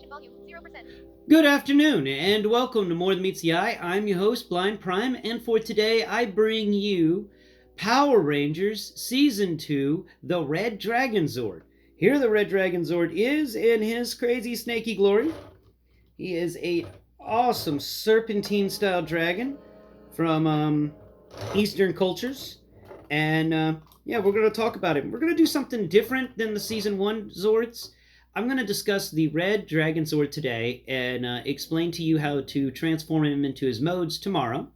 volume 0%. Good afternoon, and welcome to More Than Meets the Eye. I'm your host, Blind Prime, and for today I bring you Power Rangers Season 2, the Red Dragon Zord. Here the Red Dragon Zord is in his crazy snaky glory. He is a awesome serpentine style dragon from Eastern cultures. And yeah, we're going to talk about him. We're going to do something different than the Season 1 Zords. I'm going to discuss the Red Dragon Zord today and explain to you how to transform him into his modes tomorrow.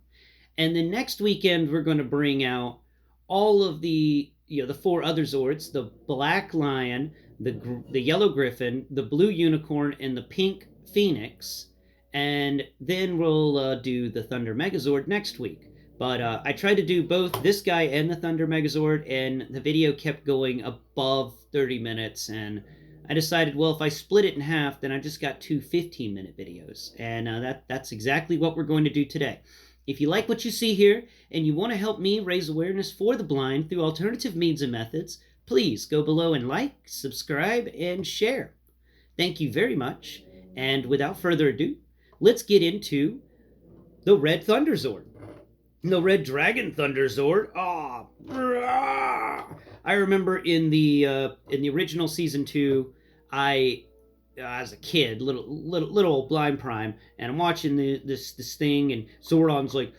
And then next weekend, we're going to bring out all of the four other Zords, the Black Lion, the Yellow Griffin, the Blue Unicorn, and the Pink Phoenix. And then we'll do the Thunder Megazord next week. But I tried to do both this guy and the Thunder Megazord, and the video kept going above 30 minutes, and I decided, well, if I split it in half, then I just got two 15-minute videos. And that's exactly what we're going to do today. If you like what you see here, and you want to help me raise awareness for the blind through alternative means and methods, please go below and like, subscribe, and share. Thank you very much. And without further ado, let's get into the Red Thunder Zord. The Red Dragon Thunder Zord. I remember in the original Season 2, I as a kid, little Blind Prime, and I'm watching this thing, and Zordon's like,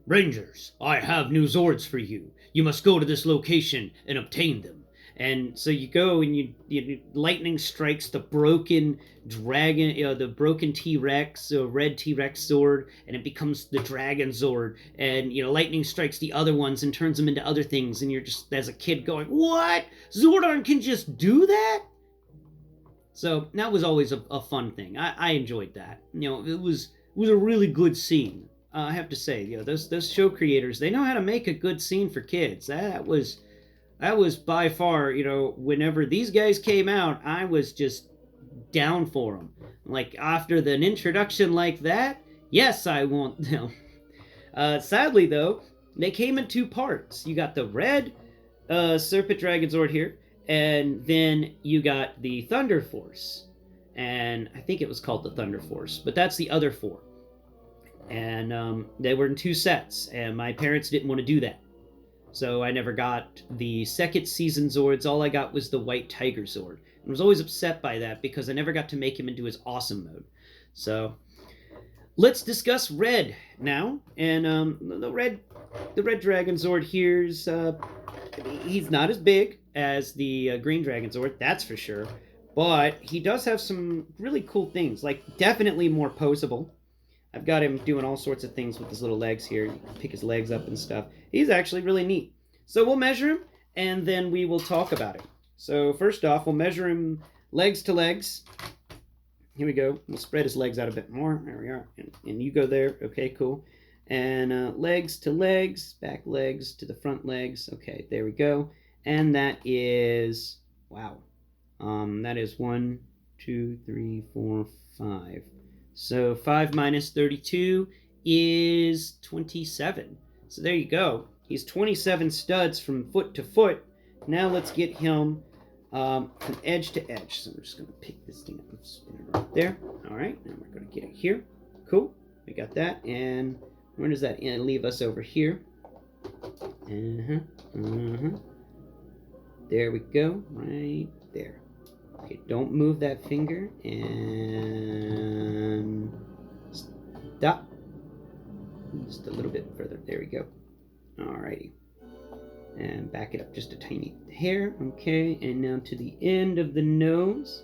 "Rangers, I have new Zords for you. You must go to this location and obtain them." And so you go and you lightning strikes the broken dragon, the broken T-Rex, red T-Rex Zord, and it becomes the Dragon Zord. And lightning strikes the other ones and turns them into other things. And you're just, as a kid, going, "What? Zordon can just do that?" So that was always a fun thing. I enjoyed that. It was a really good scene. I have to say, those show creators, they know how to make a good scene for kids. That was by far, whenever these guys came out, I was just down for them. Like, after an introduction like that, yes, I want them. Sadly, though, they came in two parts. You got the Red Serpent Dragon Zord here, and then you got the Thunder Force. And I think it was called the Thunder Force, but that's the other four. And they were in two sets, and my parents didn't want to do that. So I never got the second season Zords. All I got was the White Tiger Zord. I was always upset by that because I never got to make him into his awesome mode. So let's discuss Red now. And the Red Dragon Zord here's he's not as big as the Green Dragon Zord, that's for sure. But he does have some really cool things, like definitely more poseable. I've got him doing all sorts of things with his little legs here. You can pick his legs up and stuff. He's actually really neat. So we'll measure him, and then we will talk about it. So first off, we'll measure him legs to legs. Here we go. We'll spread his legs out a bit more. There we are. And you go there. Okay, cool. And legs to legs, back legs to the front legs. Okay, there we go. And that is, wow. That is 1, 2, 3, 4, 5. So 5 minus 32 is 27. So there you go. He's 27 studs from foot to foot. Now let's get him from edge to edge. So we're just going to pick this thing up and spin it right there. All right, now we're going to get it here. Cool. We got that. And where does that leave us over here? There we go. Right there. Okay, don't move that finger, and stop. Just a little bit further. There we go. Alrighty. And back it up just a tiny hair. Okay, and now to the end of the nose.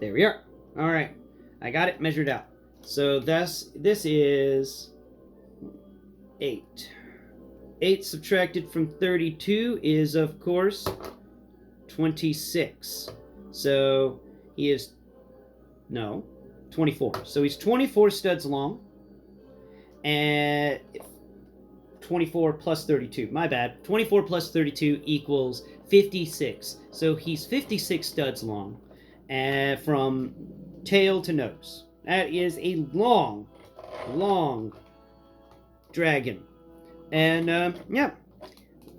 There we are. Alright, I got it measured out. So this is 8. 8 subtracted from 32 is, of course, 26. So he is, 24. So he's 24 studs long. And 24 plus 32. My bad. 24 plus 32 equals 56. So he's 56 studs long from tail to nose. That is a long dragon. And, yeah,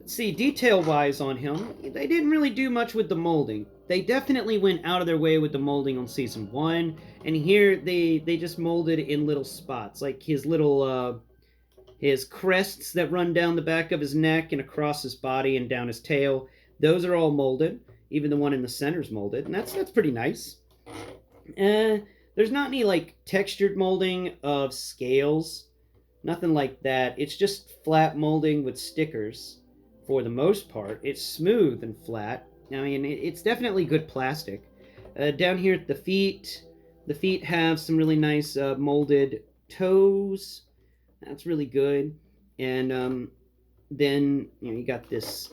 see, detail-wise on him, they didn't really do much with the molding. They definitely went out of their way with the molding on season 1, and here they just molded in little spots, like his little his crests that run down the back of his neck and across his body and down his tail. Those are all molded. Even the one in the center is molded, and that's pretty nice. There's not any like textured molding of scales, nothing like that. It's just flat molding with stickers. For the most part, it's smooth and flat. I mean, it's definitely good plastic. Down here at the feet have some really nice molded toes. That's really good. And then you got this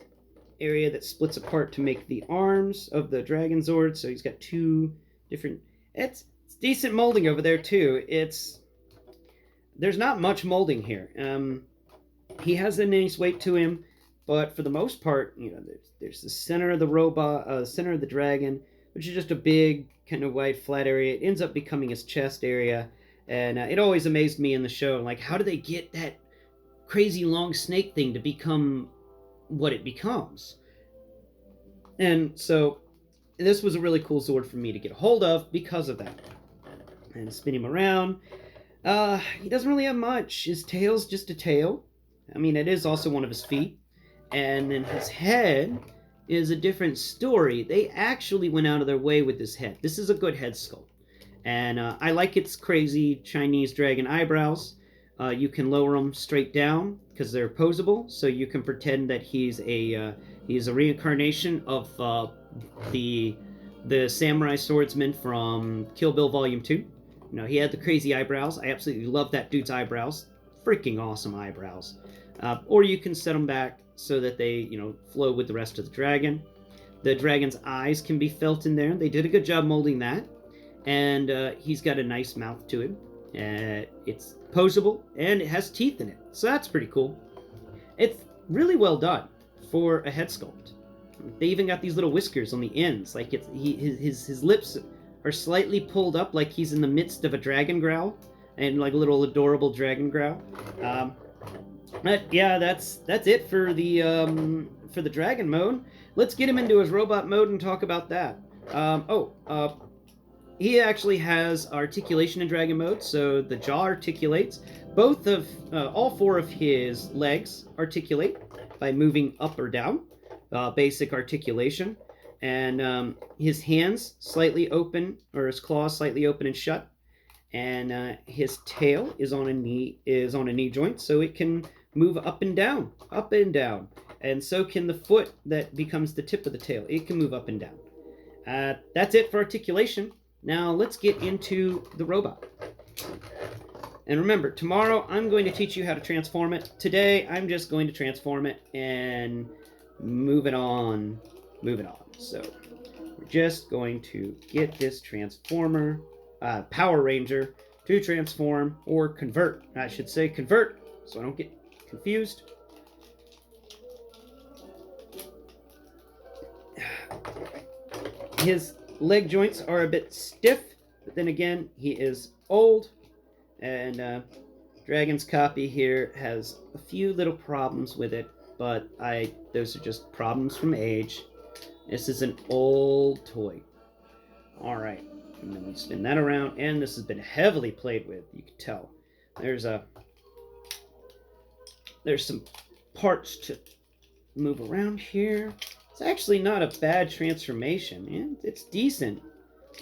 area that splits apart to make the arms of the Dragon Zord. So he's got two different. It's decent molding over there too. There's not much molding here. He has a nice weight to him. But for the most part, there's the center of the robot, center of the dragon, which is just a big, kind of wide, flat area. It ends up becoming his chest area. And it always amazed me in the show, like, how do they get that crazy long snake thing to become what it becomes? And so, this was a really cool Zord for me to get a hold of because of that. And spin him around. He doesn't really have much. His tail's just a tail. I mean, it is also one of his feet. And then his head is a different story. They actually went out of their way with this head. This is a good head sculpt. And I like its crazy Chinese dragon eyebrows. You can lower them straight down because they're posable. So you can pretend that he's a reincarnation of the samurai swordsman from Kill Bill Volume 2. He had the crazy eyebrows. I absolutely love that dude's eyebrows. Freaking awesome eyebrows. Or you can set them back so that they, flow with the rest of the dragon. The dragon's eyes can be felt in there. They did a good job molding that. And he's got a nice mouth to him. It's posable, and it has teeth in it. So that's pretty cool. It's really well done for a head sculpt. They even got these little whiskers on the ends. Like his lips are slightly pulled up like he's in the midst of a dragon growl. And like a little adorable dragon growl. But yeah, that's it for the dragon mode. Let's get him into his robot mode and talk about that. He actually has articulation in dragon mode, so the jaw articulates. All 4 of his legs articulate by moving up or down, basic articulation. And his hands slightly open, or his claws slightly open and shut. And his tail is on a knee joint, so it can move up and down, and so can the foot that becomes the tip of the tail. It can move up and down. That's it for articulation. Now let's get into the robot. And remember, tomorrow I'm going to teach you how to transform it. Today I'm just going to transform it and move it on. So we're just going to get this transformer, Power Ranger, to transform, or convert. I should say convert, so I don't get confused. His leg joints are a bit stiff, but then again, he is old, and Dragon's copy here has a few little problems with it, but those are just problems from age. This is an old toy. Alright, and then we spin that around, and this has been heavily played with, you can tell. There's some parts to move around here. It's actually not a bad transformation, and it's decent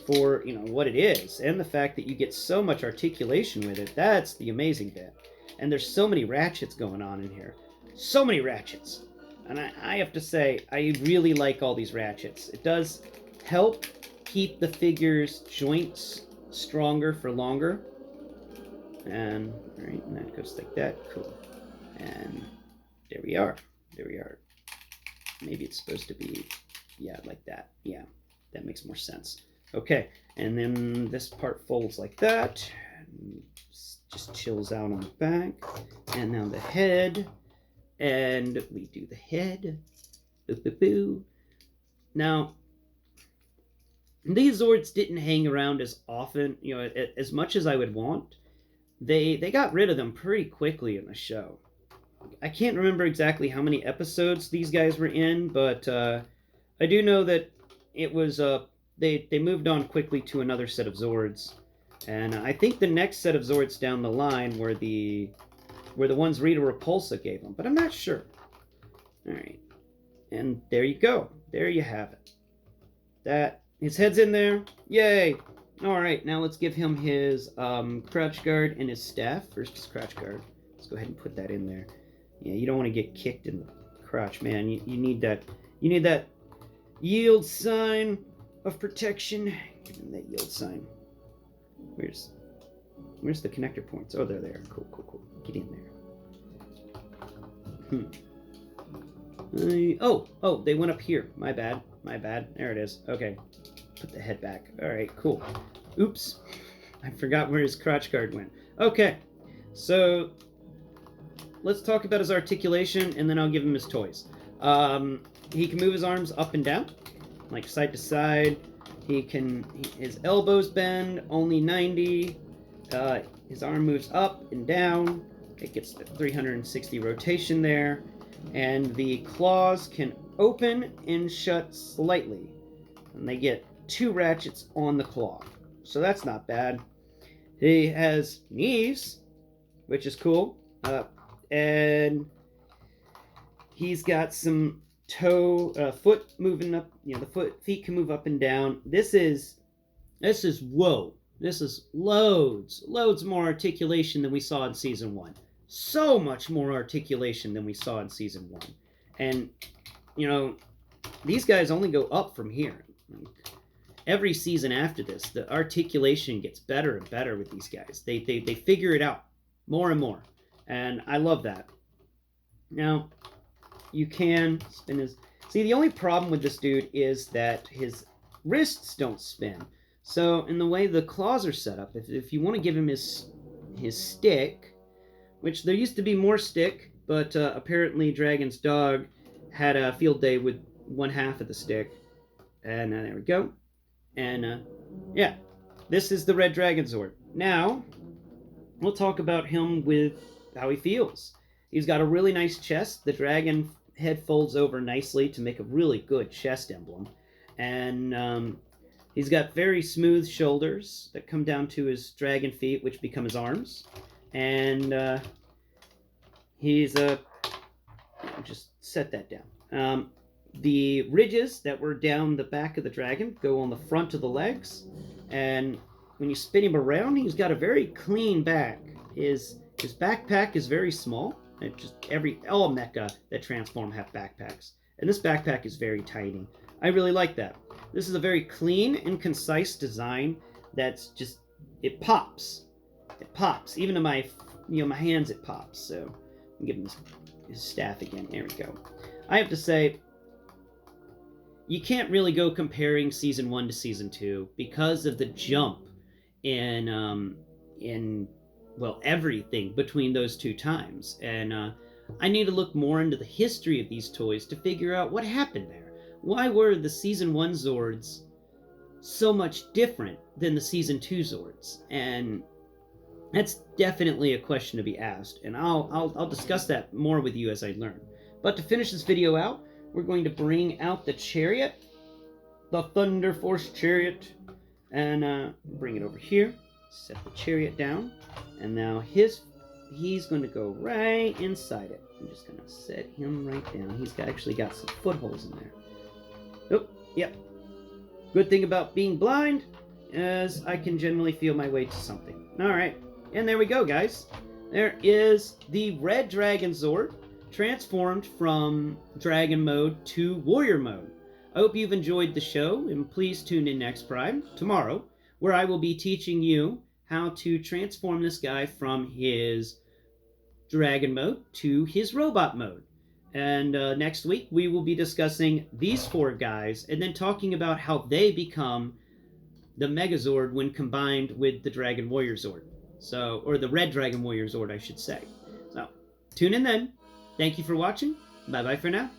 for, what it is, and the fact that you get so much articulation with it. That's the amazing bit. And there's so many ratchets going on in here. So many ratchets. And I have to say, I really like all these ratchets. It does help keep the figure's joints stronger for longer. And, alright, and that goes like that. Cool. And there we are. Maybe it's supposed to be, like that. Yeah, that makes more sense. Okay, and then this part folds like that. Just chills out on the back. And now the head. And we do the head. Boo, boo, boo. Now, these Zords didn't hang around as often, as much as I would want. They got rid of them pretty quickly in the show. I can't remember exactly how many episodes these guys were in, but I do know that it was they moved on quickly to another set of Zords, and I think the next set of Zords down the line were the ones Rita Repulsa gave them, but I'm not sure. All right, and there you go. There you have it. That his head's in there. Yay! All right, now let's give him his crouch guard and his staff. First, his crouch guard. Let's go ahead and put that in there. Yeah, you don't want to get kicked in the crotch, man. You need that. You need that yield sign of protection. Give him that yield sign. Where's the connector points? Oh, they're there. Cool, cool, cool. Get in there. Oh, they went up here. My bad. My bad. There it is. Okay. Put the head back. All right, cool. Oops. I forgot where his crotch guard went. Okay. So let's talk about his articulation, and then I'll give him his toys. He can move his arms up and down, like side to side. His elbows bend only 90. His arm moves up and down. It gets the 360 rotation there. And the claws can open and shut slightly. And they get 2 ratchets on the claw. So that's not bad. He has knees, which is cool. And he's got some foot moving up. You know, the feet can move up and down. This is whoa. This is loads more articulation than we saw in season 1. So much more articulation than we saw in season 1. And, you know, these guys only go up from here. Every season after this, the articulation gets better and better with these guys. They figure it out more and more. And I love that. Now, you can spin his... See, the only problem with this dude is that his wrists don't spin. So, in the way the claws are set up, if you want to give him his stick, which there used to be more stick, but apparently Dragon's dog had a field day with 1/2 of the stick. And there we go. And, yeah, this is the Red Dragon Zord. Now, we'll talk about him with how he feels. He's got a really nice chest. The dragon head folds over nicely to make a really good chest emblem. And he's got very smooth shoulders that come down to his dragon feet, which become his arms. And he's just set that down. The ridges that were down the back of the dragon go on the front of the legs. And when you spin him around, he's got a very clean back. His backpack is very small. All mecha that transform have backpacks. And this backpack is very tiny. I really like that. This is a very clean and concise design that's just, it pops. It pops. Even to my hands it pops. So, I'm giving him his staff again. There we go. I have to say, you can't really go comparing season 1 to season 2 because of the jump in everything between those 2 times. And I need to look more into the history of these toys to figure out what happened there. Why were the season 1 Zords so much different than the season 2 Zords? And that's definitely a question to be asked, and I'll discuss that more with you as I learn. But to finish this video out, we're going to bring out the chariot, the Thunder Force chariot, and bring it over here. Set the chariot down, and now he's going to go right inside it. I'm just going to set him right down. He's actually got some footholds in there. Oh, yep. Good thing about being blind is I can generally feel my way to something. All right, and there we go, guys. There is the Red Dragon Zord, transformed from Dragon Mode to Warrior Mode. I hope you've enjoyed the show, and please tune in next Prime, tomorrow, where I will be teaching you how to transform this guy from his Dragon Mode to his Robot Mode. And next week, we will be discussing these 4 guys, and then talking about how they become the Megazord when combined with the Dragon Warrior Zord. So, or the Red Dragon Warrior Zord, I should say. So, tune in then. Thank you for watching. Bye-bye for now.